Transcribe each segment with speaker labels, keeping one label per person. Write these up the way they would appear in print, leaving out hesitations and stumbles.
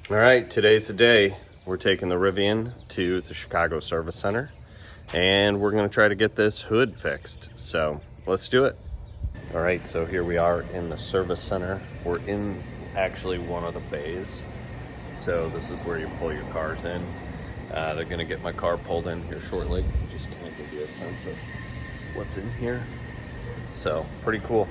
Speaker 1: All right, today's the day. We're taking the Rivian to the Chicago Service Center and we're gonna try to get this hood fixed. So let's do it. All right, so here we are in the service center. We're in actually one of the bays. So this is where you pull your cars in. They're gonna get my car pulled in here shortly. Just kind of give you a sense of what's in here. So pretty cool.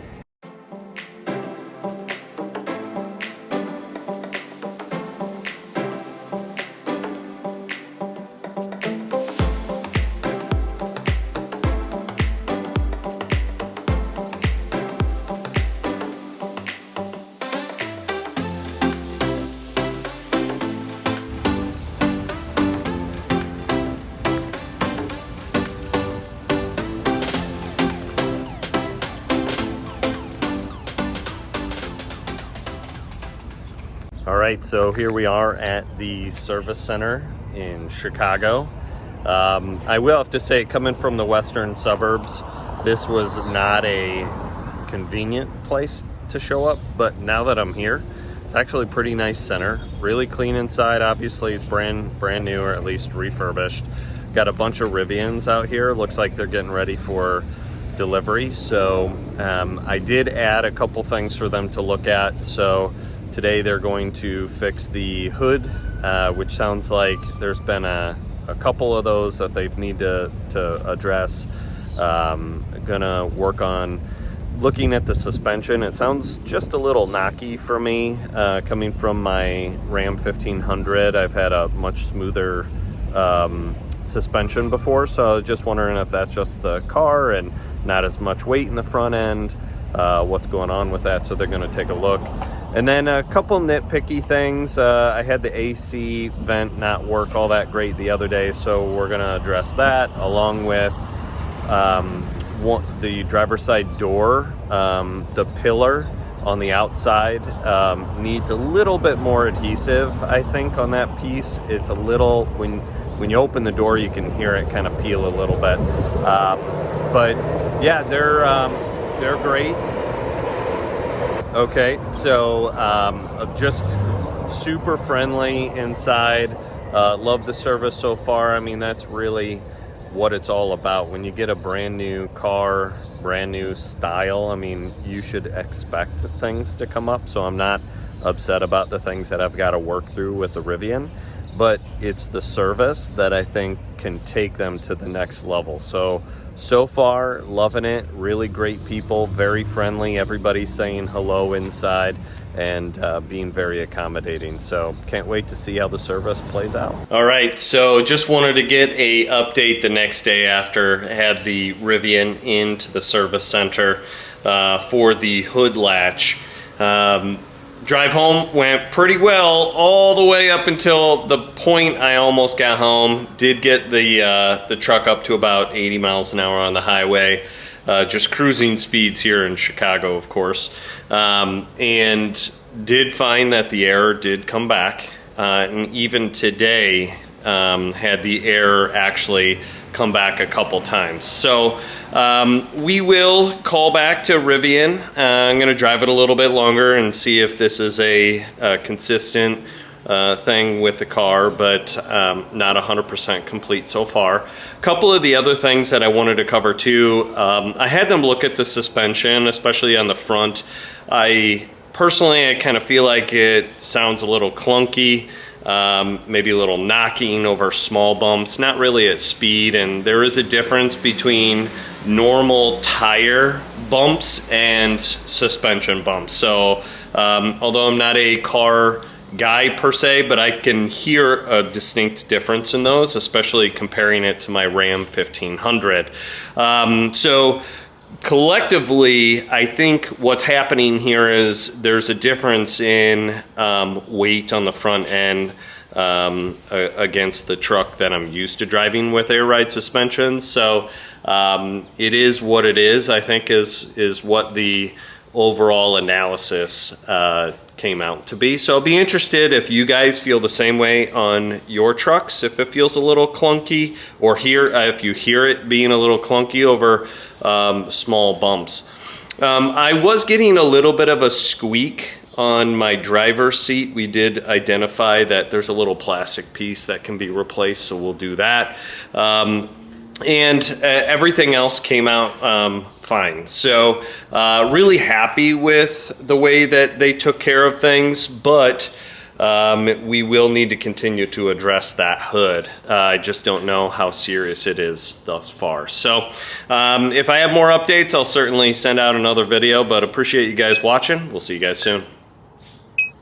Speaker 1: All right, so here we are at the service center in Chicago. I will have to say, coming from the western suburbs, this was not a convenient place to show up, but now that I'm here, it's actually a pretty nice center. Really clean inside. Obviously, it's brand new, or at least refurbished. Got a bunch of Rivians out here. Looks like they're getting ready for delivery. So I did add a couple things for them to look at. So today they're going to fix the hood, which sounds like there's been a couple of those that they've need to address. Gonna work on looking at the suspension. It sounds just a little knocky for me. Coming from my Ram 1500, I've had a much smoother suspension before, so I was just wondering if that's just the car and not as much weight in the front end, what's going on with that. So they're gonna take a look. And then a couple nitpicky things. I had the AC vent not work all that great the other day, so we're gonna address that, along with the driver's side door. The pillar on the outside needs a little bit more adhesive, I think, on that piece. It's a little, when you open the door, you can hear it kind of peel a little bit. But yeah, they're great. Okay, so just super friendly inside. Love the service so far. I mean, that's really what it's all about. When you get a brand new car, brand new style, I mean, you should expect things to come up. So I'm not upset about the things that I've got to work through with the Rivian, but it's the service that I think can take them to the next level. So far, loving it. Really great people, very friendly. Everybody's saying hello inside and being very accommodating. So can't wait to see how the service plays out. All right, so just wanted to get a update the next day after I had the Rivian into the service center for the hood latch. Drive home went pretty well all the way up until the point I almost got home. Did get the truck up to about 80 miles an hour on the highway. Just cruising speeds here in Chicago, of course. And did find that the error did come back. And even today had the error actually come back a couple times. So we will call back to Rivian. I'm gonna drive it a little bit longer and see if this is a consistent thing with the car, but not 100% complete so far. A couple of the other things that I wanted to cover too, I had them look at the suspension, especially on the front. Personally, I kind of feel like it sounds a little clunky. Maybe a little knocking over small bumps, not really at speed. And there is a difference between normal tire bumps and suspension bumps. So although I'm not a car guy per se, but I can hear a distinct difference in those, especially comparing it to my Ram 1500. So collectively, I think what's happening here is there's a difference in weight on the front end against the truck that I'm used to driving with air ride suspension. So it is what it is, I think, is what the overall analysis came out to be. So I'll be interested if you guys feel the same way on your trucks, if it feels a little clunky, or if you hear it being a little clunky over small bumps. I was getting a little bit of a squeak on my driver's seat, we did identify that there's a little plastic piece that can be replaced, so we'll do that. And everything else came out fine. So really happy with the way that they took care of things, but we will need to continue to address that hood. I just don't know how serious it is thus far. So if I have more updates, I'll certainly send out another video, but appreciate you guys watching. We'll see you guys soon.